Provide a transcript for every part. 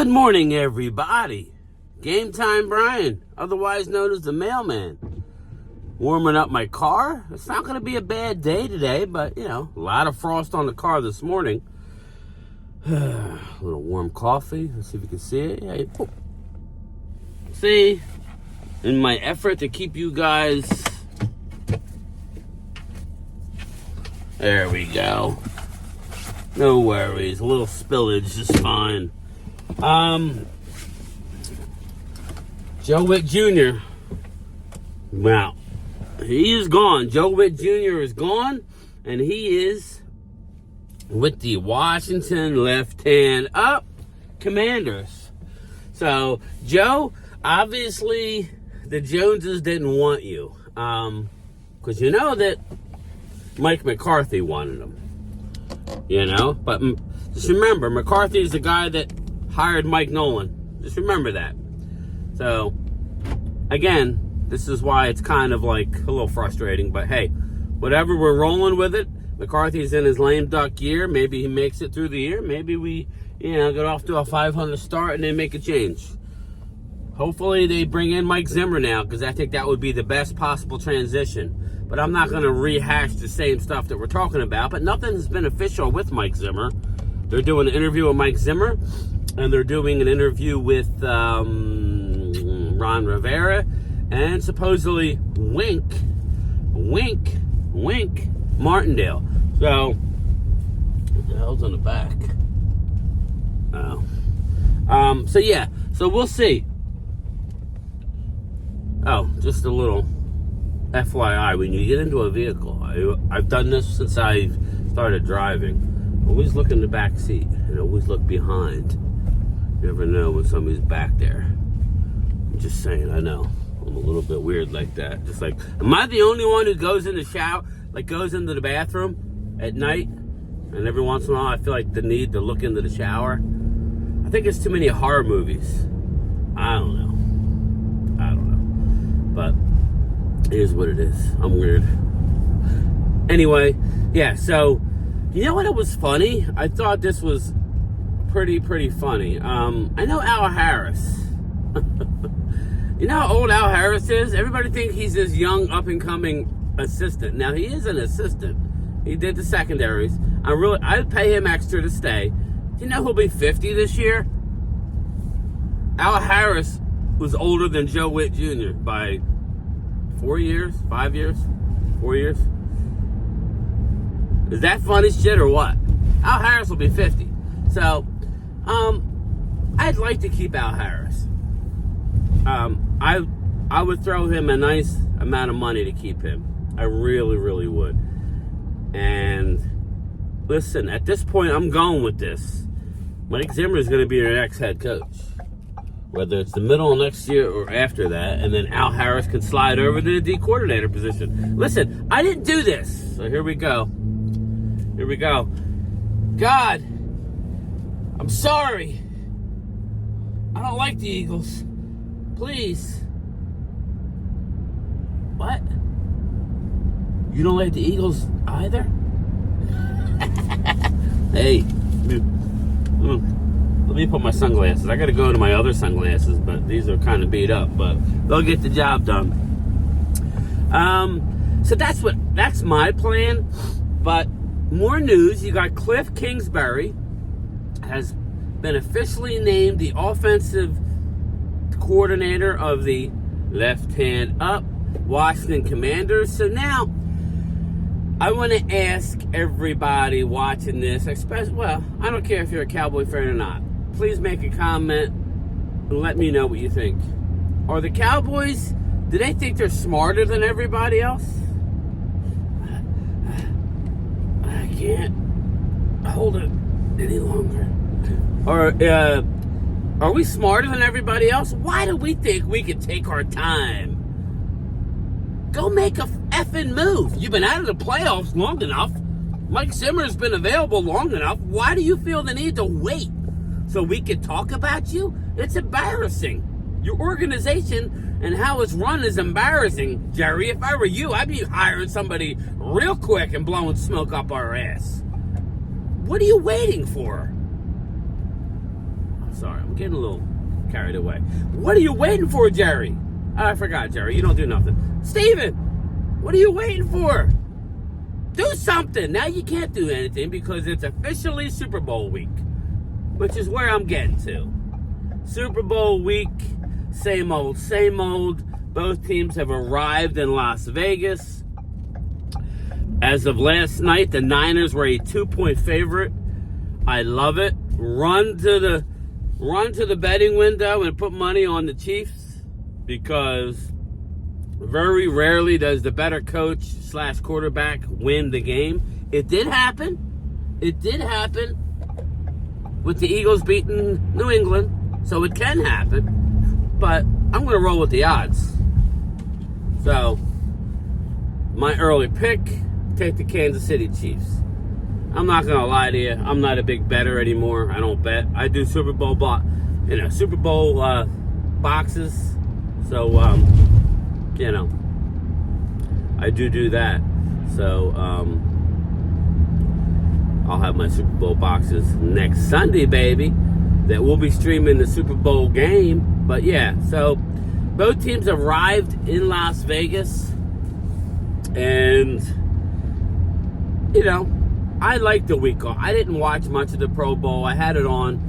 Good morning, everybody. Game Time Brian, otherwise known as the mailman. Warming up my car. It's not going to be a bad day today, but, a lot of frost on the car this morning. A little warm coffee. Let's see if you can see it. Yeah. See, in my effort to keep you guys... There we go. No worries. A little spillage is fine. Joe Witt Jr. Wow. He is gone. Joe Witt Jr. is gone, and he is with the Washington left-hand up Commanders. So, Joe, obviously, the Joneses didn't want you. Because you know that Mike McCarthy wanted him. But just remember, McCarthy is the guy that hired Mike Nolan. Just remember that. So, again, this is why it's kind of like a little frustrating. But hey, whatever, we're rolling with it. McCarthy's in his lame duck year. Maybe he makes it through the year. Maybe we, get off to a 500 start and then make a change. Hopefully they bring in Mike Zimmer now, because I think that would be the best possible transition. But I'm not going to rehash the same stuff that we're talking about. But nothing has been official with Mike Zimmer. They're doing an interview with Mike Zimmer, and they're doing an interview with Ron Rivera, and supposedly Wink Martindale. So, what the hell's on the back? Oh. So we'll see. Oh, just a little FYI, when you get into a vehicle, I've done this since I started driving. Always look in the back seat and always look behind. You never know when somebody's back there. I'm just saying, I know. I'm a little bit weird like that. Just like, am I the only one who goes in the shower, goes into the bathroom at night? And every once in a while, I feel like the need to look into the shower. I think it's too many horror movies. I don't know. But it is what it is. I'm weird. Anyway, so, you know what? It was funny? I thought this was pretty funny. I know Al Harris. You know how old Al Harris is? Everybody thinks he's this young, up-and-coming assistant. Now, he is an assistant. He did the secondaries. I'd pay him extra to stay. Do you know he'll be 50 this year? Al Harris was older than Joe Witt Jr. by 4 years, 5 years, 4 years. Is that funny shit or what? Al Harris will be 50. So, I'd like to keep Al Harris. I would throw him a nice amount of money to keep him. I really, really would. And listen, at this point, I'm going with this. Mike Zimmer is going to be your next head coach. Whether it's the middle of next year or after that, and then Al Harris can slide over to the D coordinator position. Listen, I didn't do this. So here we go. God, I'm sorry. I don't like the Eagles. Please. What? You don't like the Eagles either? Hey. Let me put my sunglasses. I got to go to my other sunglasses, but these are kind of beat up, but they'll get the job done. So that's my plan. But more news. You got Cliff Kingsbury has been officially named the offensive coordinator of the left-hand up Washington Commanders. So now I want to ask everybody watching this, especially, I don't care if you're a Cowboy fan or not. Please make a comment and let me know what you think. Are the Cowboys, do they think they're smarter than everybody else? I can't hold it any longer. Or are we smarter than everybody else? Why do we think we can take our time? Go make a effing move. You've been out of the playoffs long enough. Mike Zimmer's been available long enough. Why do you feel the need to wait so we can talk about you? It's embarrassing. Your organization and how it's run is embarrassing, Jerry. If I were you, I'd be hiring somebody real quick and blowing smoke up our ass. What are you waiting for? Sorry, I'm getting a little carried away. What are you waiting for, Jerry? Oh, I forgot, Jerry. You don't do nothing. Steven, what are you waiting for? Do something. Now you can't do anything because it's officially Super Bowl week, which is where I'm getting to. Super Bowl week, same old, same old. Both teams have arrived in Las Vegas. As of last night, the Niners were a 2-point favorite. I love it. Run to the betting window and put money on the Chiefs, because very rarely does the better coach / quarterback win the game. It did happen. It did happen with the Eagles beating New England, so it can happen. But I'm going to roll with the odds. So, my early pick, take the Kansas City Chiefs. I'm not going to lie to you. I'm not a big bettor anymore. I don't bet. I do Super Bowl boxes. So, I do that. So, I'll have my Super Bowl boxes next Sunday, baby. That we'll be streaming the Super Bowl game. But yeah, so both teams arrived in Las Vegas. And, I liked the week off. I didn't watch much of the Pro Bowl. I had it on.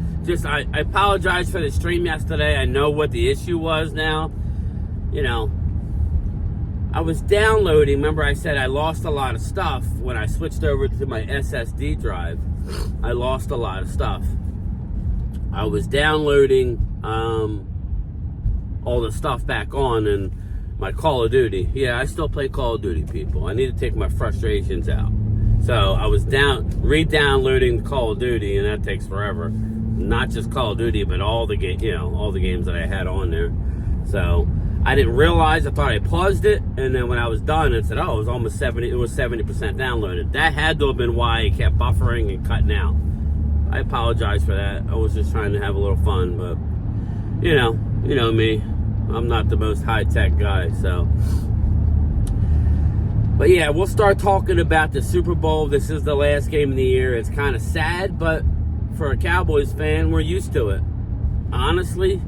I apologize for the stream yesterday. I know what the issue was now. I was downloading. Remember I said I lost a lot of stuff when I switched over to my SSD drive. I lost a lot of stuff. I was downloading all the stuff back on, and my Call of Duty. Yeah, I still play Call of Duty, people. I need to take my frustrations out. So I was re-downloading Call of Duty, and that takes forever. Not just Call of Duty, but all the games that I had on there. So I didn't realize. I thought I paused it, and then when I was done, it said, "Oh, it was almost 70. It was 70% downloaded." That had to have been why it kept buffering and cutting out. I apologize for that. I was just trying to have a little fun, but you know me. I'm not the most high-tech guy, so. But yeah, we'll start talking about the Super Bowl. This is the last game of the year. It's kind of sad, but for a Cowboys fan, we're used to it. Honestly,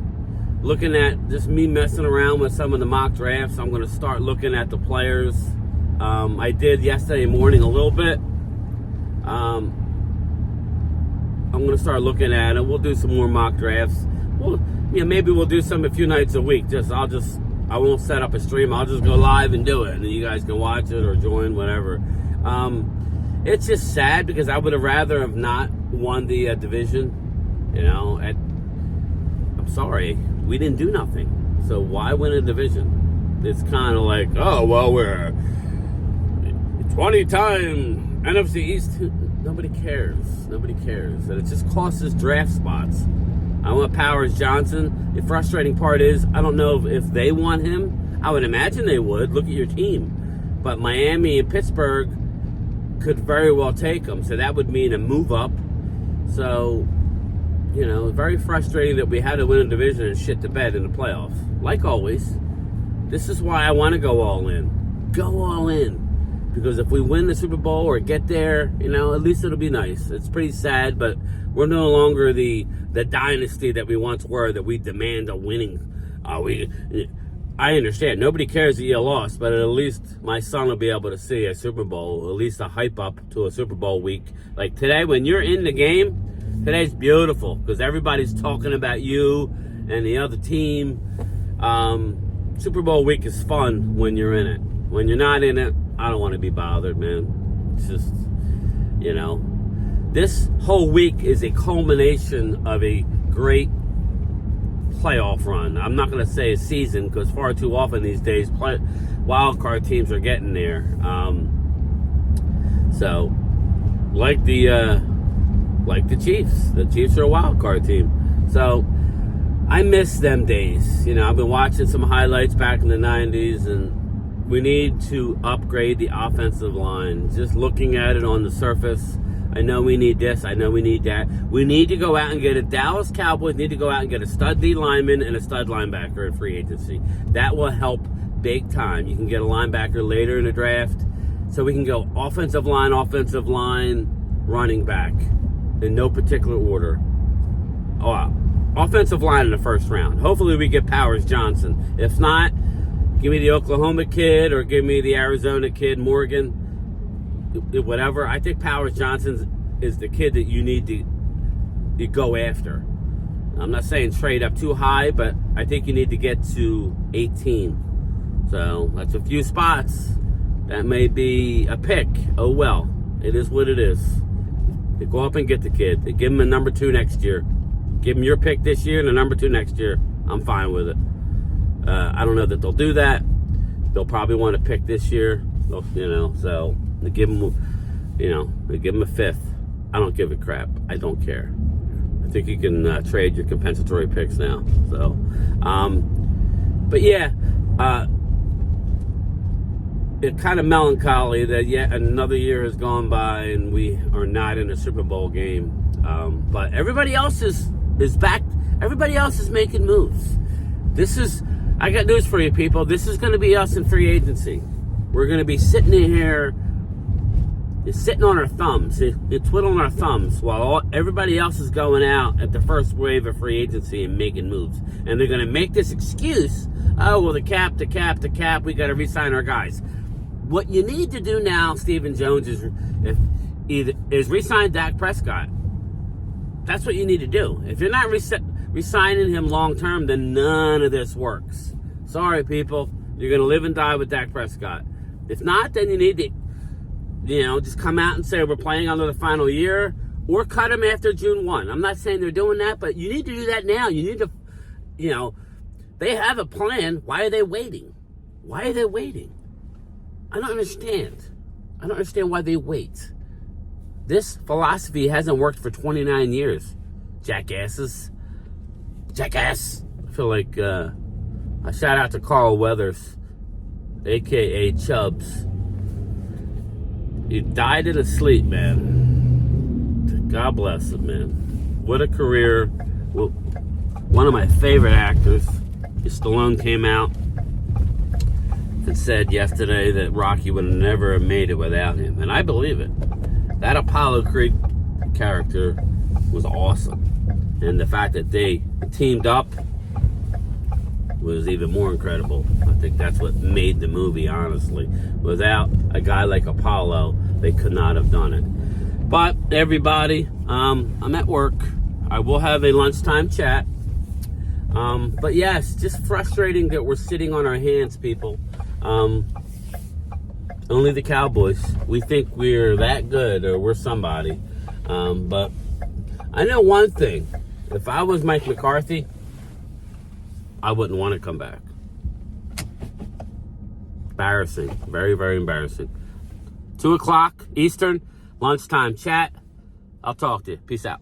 looking at just me messing around with some of the mock drafts, I'm going to start looking at the players. I did yesterday morning a little bit. I'm going to start looking at it. We'll do some more mock drafts. Maybe we'll do some a few nights a week. I won't set up a stream. I'll just go live and do it, and then you guys can watch it or join, whatever. It's just sad because I would have rather have not won the division. I'm sorry, we didn't do nothing. So why win a division? It's kind of like, oh well, we're 20-time NFC East. Nobody cares. Nobody cares, and it just costs us draft spots. I want Powers Johnson. The frustrating part is I don't know if they want him. I would imagine they would. Look at your team. But Miami and Pittsburgh could very well take him. So that would mean a move up. So, very frustrating that we had to win a division and shit the bed in the playoffs. Like always. This is why I want to go all in. Go all in. Because if we win the Super Bowl or get there, at least it'll be nice. It's pretty sad, but we're no longer the dynasty that we once were, that we demand a winning. I understand. Nobody cares that you lost, but at least my son will be able to see a Super Bowl, at least a hype up to a Super Bowl week. Like today, when you're in the game, today's beautiful because everybody's talking about you and the other team. Super Bowl week is fun when you're in it. When you're not in it, I don't want to be bothered, man. It's just, this whole week is a culmination of a great playoff run. I'm not going to say a season because far too often these days wild card teams are getting there. So, like the Chiefs. The Chiefs are a wild card team. So, I miss them days. I've been watching some highlights back in the 90s, and we need to upgrade the offensive line. Just looking at it on the surface, I know we need this. I know we need that. We need to go out and get a Dallas Cowboys need to go out and get a stud D lineman and a stud linebacker in free agency. That will help big time. You can get a linebacker later in the draft. So we can go offensive line, running back in no particular order. offensive line in the first round. Hopefully we get Powers Johnson. If not, give me the Oklahoma kid or give me the Arizona kid, Morgan, whatever. I think Powers Johnson is the kid that you need to go after. I'm not saying trade up too high, but I think you need to get to 18. So that's a few spots. That may be a pick. Oh well, it is what it is. You go up and get the kid. They give him a number 2 next year. Give him your pick this year and a number 2 next year. I'm fine with it. I don't know that they'll do that. They'll probably want to pick this year. So they give him, they give him a 5th. I don't give a crap. I don't care. I think you can trade your compensatory picks now. So, but yeah, it's kind of melancholy that yet another year has gone by and we are not in a Super Bowl game. But everybody else is back. Everybody else is making moves. I got news for you, people. This is going to be us in free agency. We're going to be sitting in here, sitting on our thumbs, twiddling our thumbs while everybody else is going out at the first wave of free agency and making moves. And they're going to make this excuse, oh, well, the cap, we got to re-sign our guys. What you need to do now, Stephen Jones, is re-sign Dak Prescott. That's what you need to do. If you're not re-signing him long-term, then none of this works. Sorry, people. You're going to live and die with Dak Prescott. If not, then you need to, just come out and say we're playing under the final year or cut him after June 1. I'm not saying they're doing that, but you need to do that now. You need to, they have a plan. Why are they waiting? Why are they waiting? I don't understand. I don't understand why they wait. This philosophy hasn't worked for 29 years. Jackasses. Jackass. I feel like a shout out to Carl Weathers, a.k.a. Chubbs. He died in his sleep, man. God bless him, man. What a career. Well, one of my favorite actors, Stallone, came out and said yesterday that Rocky would have never made it without him. And I believe it. That Apollo Creed character was awesome. And the fact that they teamed up was even more incredible. I think that's what made the movie, honestly. Without a guy like Apollo, they could not have done it. But everybody, I'm at work. I will have a lunchtime chat. But yes, just frustrating that we're sitting on our hands, people. Only the Cowboys. We think we're that good or we're somebody. But I know one thing. If I was Mike McCarthy, I wouldn't want to come back. Embarrassing. Very, very embarrassing. 2 o'clock Eastern, lunchtime chat. I'll talk to you. Peace out.